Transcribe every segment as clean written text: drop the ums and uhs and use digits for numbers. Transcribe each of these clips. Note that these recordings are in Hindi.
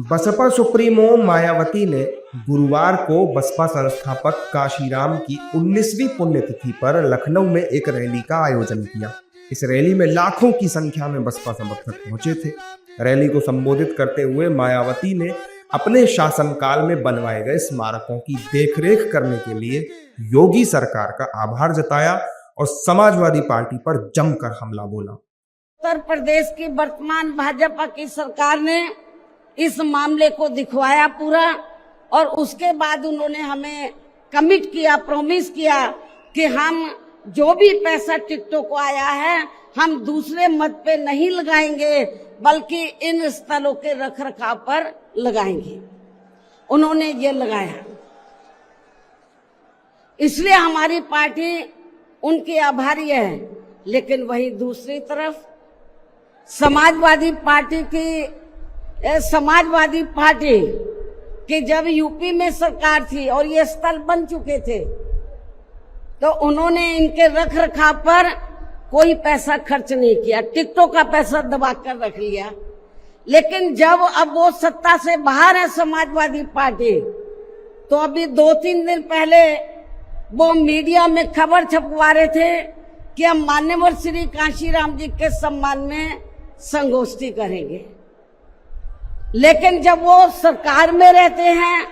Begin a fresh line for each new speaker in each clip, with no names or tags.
बसपा सुप्रीमो मायावती ने गुरुवार को बसपा संस्थापक काशीराम की 19वीं पुण्यतिथि पर लखनऊ में एक रैली का आयोजन किया। इस रैली में लाखों की संख्या में बसपा समर्थक पहुंचे थे। रैली को संबोधित करते हुए मायावती ने अपने शासनकाल में बनवाए गए स्मारकों की देखरेख करने के लिए योगी सरकार का आभार जताया और समाजवादी पार्टी पर जमकर हमला बोला।
उत्तर प्रदेश की वर्तमान भाजपा की सरकार ने इस मामले को दिखवाया पूरा, और उसके बाद उन्होंने हमें कमिट किया, प्रॉमिस किया कि हम जो भी पैसा टिकटों को आया है हम दूसरे मत पे नहीं लगाएंगे, बल्कि इन स्थलों के रखरखाव पर लगाएंगे। उन्होंने ये लगाया, इसलिए हमारी पार्टी उनकी आभारी है। लेकिन वहीं दूसरी तरफ समाजवादी पार्टी की जब यूपी में सरकार थी और ये स्थल बन चुके थे, तो उन्होंने इनके रख रखाव पर कोई पैसा खर्च नहीं किया, टिकटों का पैसा दबा कर रख लिया। लेकिन जब अब वो सत्ता से बाहर है समाजवादी पार्टी, तो अभी 2-3 दिन पहले वो मीडिया में खबर छपवा रहे थे कि हम मान्यवर श्री काशीराम जी के सम्मान में संगोष्ठी करेंगे। लेकिन जब वो सरकार में रहते हैं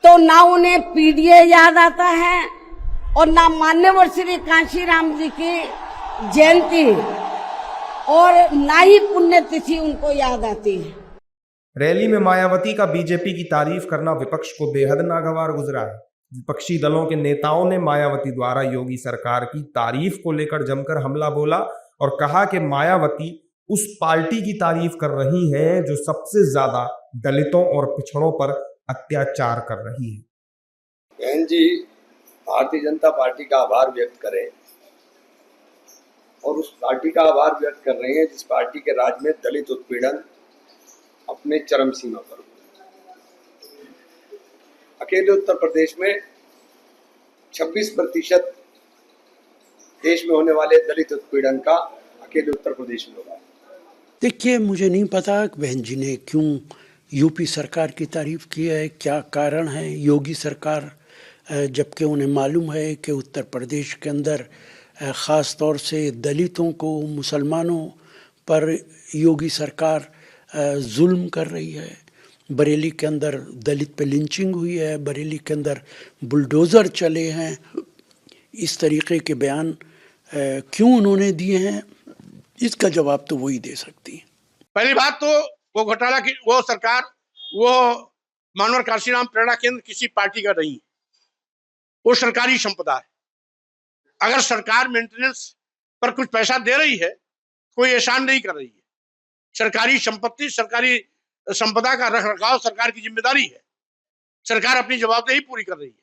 तो ना उन्हें पीडीए याद आता है और ना मान्यवर श्री काशीराम जी की जयंती और ना ही पुण्यतिथि उनको याद आती है।
रैली में मायावती का बीजेपी की तारीफ करना विपक्ष को बेहद नागवार गुजरा है। विपक्षी दलों के नेताओं ने मायावती द्वारा योगी सरकार की तारीफ को लेकर जमकर हमला बोला और कहा कि मायावती उस पार्टी की तारीफ कर रही हैं जो सबसे ज्यादा दलितों और पिछड़ों पर अत्याचार कर रही है।
बहन जी भारतीय जनता पार्टी का आभार व्यक्त करें, और उस पार्टी का आभार व्यक्त कर रहे हैं जिस पार्टी के राज में दलित उत्पीड़न अपने चरम सीमा पर। अकेले उत्तर प्रदेश में 26% देश में होने वाले दलित उत्पीड़न का अकेले उत्तर प्रदेश में होगा।
देखिए, मुझे नहीं पता बहन जी ने क्यों यूपी सरकार की तारीफ की है, क्या कारण है। योगी सरकार, जबकि उन्हें मालूम है कि उत्तर प्रदेश के अंदर ख़ास तौर से दलितों को, मुसलमानों पर योगी सरकार जुल्म कर रही है। बरेली के अंदर दलित पे लिंचिंग हुई है, बरेली के अंदर बुलडोज़र चले हैं। इस तरीके के बयान क्यों उन्होंने दिए हैं, इसका जवाब तो वही दे सकती है।
पहली बात तो वो घोटाला की वो सरकार, वो मानवर काशीराम प्रेरणा केंद्र किसी पार्टी का नहीं है, वो सरकारी संपदा है। अगर सरकार मेंटेनेंस पर कुछ पैसा दे रही है, कोई एहसान नहीं कर रही है। सरकारी संपत्ति, सरकारी संपदा का रखरखाव सरकार की जिम्मेदारी है। सरकार अपनी जवाबदेही पूरी कर रही है।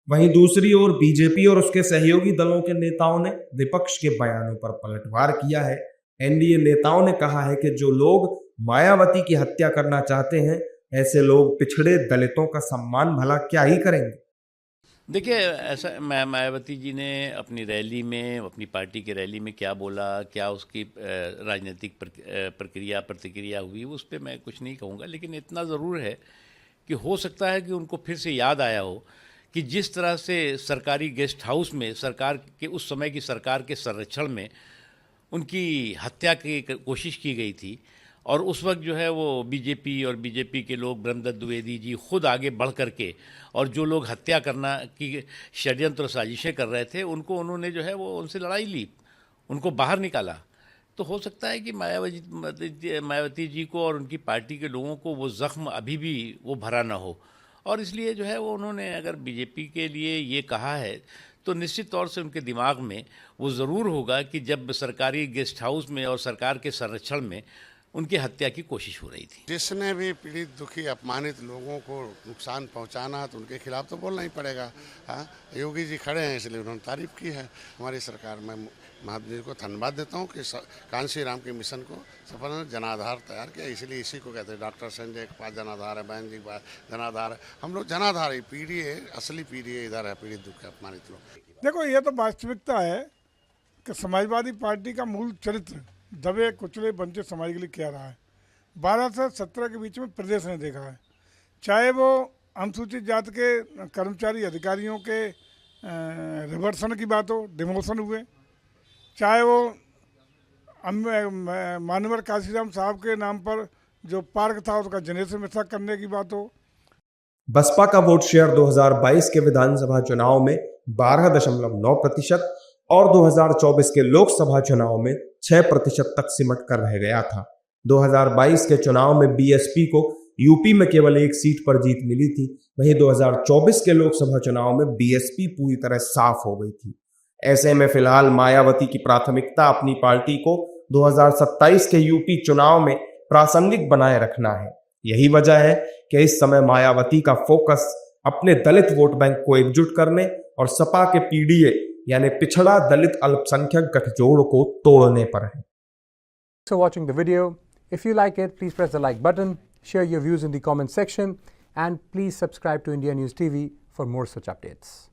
वहीं दूसरी ओर बीजेपी और उसके सहयोगी दलों के नेताओं ने विपक्ष के बयानों पर पलटवार किया है। एनडीए नेताओं ने कहा है कि जो लोग मायावती की हत्या करना चाहते हैं, ऐसे लोग पिछड़े दलितों का सम्मान भला क्या ही करेंगे।
देखिए, ऐसा मायावती जी ने अपनी रैली में, अपनी पार्टी की रैली में क्या बोला, क्या उसकी राजनीतिक प्रतिक्रिया हुई, उस पर मैं कुछ नहीं कहूँगा। लेकिन इतना ज़रूर है कि हो सकता है कि उनको फिर से याद आया हो कि जिस तरह से सरकारी गेस्ट हाउस में सरकार के, उस समय की सरकार के संरक्षण में उनकी हत्या की कोशिश की गई थी, और उस वक्त जो है वो बीजेपी के लोग, ब्रह्मदत्त द्विवेदी जी खुद आगे बढ़ करके, और जो लोग हत्या करना की षड्यंत्र और साजिशें कर रहे थे, उन्होंने जो है वो उनसे लड़ाई ली, उनको बाहर निकाला। तो हो सकता है कि मायावती जी को और उनकी पार्टी के लोगों को वो ज़ख्म अभी भी वो भरा ना हो, और इसलिए जो है वो उन्होंने अगर बीजेपी के लिए ये कहा है तो निश्चित तौर से उनके दिमाग में वो ज़रूर होगा कि जब सरकारी गेस्ट हाउस में और सरकार के संरक्षण में उनकी हत्या की कोशिश हो रही थी।
जिसने भी पीड़ित, दुखी, अपमानित लोगों को नुकसान पहुंचाना, तो उनके खिलाफ तो बोलना ही पड़ेगा। हाँ, योगी जी खड़े हैं इसलिए उन्होंने तारीफ की है हमारी सरकार। मैं महात्मा जी को धन्यवाद देता हूं कि कांशीराम के मिशन को सफल जनाधार तैयार किया। इसलिए इसी को कहते हैं, डॉक्टर संजय के पास जनाधार है, बहन जी के पास जनाधार है, हम लोग जनाधार है। पीढ़ी असली पीढ़ी इधर है, पीड़ित, दुख, अपमानित लोग।
देखो, ये तो वास्तविकता है कि समाजवादी पार्टी का मूल चरित्र दबे कुचले वंचित समाज के लिए क्या रहा है। 12 से 17 के बीच में प्रदेश ने देखा है। चाहे वो अनुसूचित जाति के कर्मचारी अधिकारियों के रिवर्सन की बात हो, डिमोशन हुए, चाहे वो मानवर काशीराम साहब के नाम पर जो पार्क था उसका जनरेशन में करने की बात हो।
बसपा का वोट शेयर 2022 के विधानसभा चुनाव में 12.9% और 2024 के लोकसभा चुनाव में 6% तक सिमट कर रह गया था। 2022 के चुनाव में बीएसपी को यूपी में केवल एक सीट पर जीत मिली थी, वहीं 2024 के लोकसभा चुनाव में बीएसपी पूरी तरह साफ हो गई थी। ऐसे में फिलहाल मायावती की प्राथमिकता अपनी पार्टी को 2027 के यूपी चुनाव में प्रासंगिक बनाए रखना है। यही वजह है कि इस समय मायावती का फोकस अपने दलित वोट बैंक को एकजुट करने और सपा के पीडीए यानी पिछड़ा दलित अल्पसंख्यक गठजोड़ को तोड़ने पर है।
Thanks for watching the video. If you like it, please press the like button, share your views in the comment section, and please subscribe to India News TV for more such updates.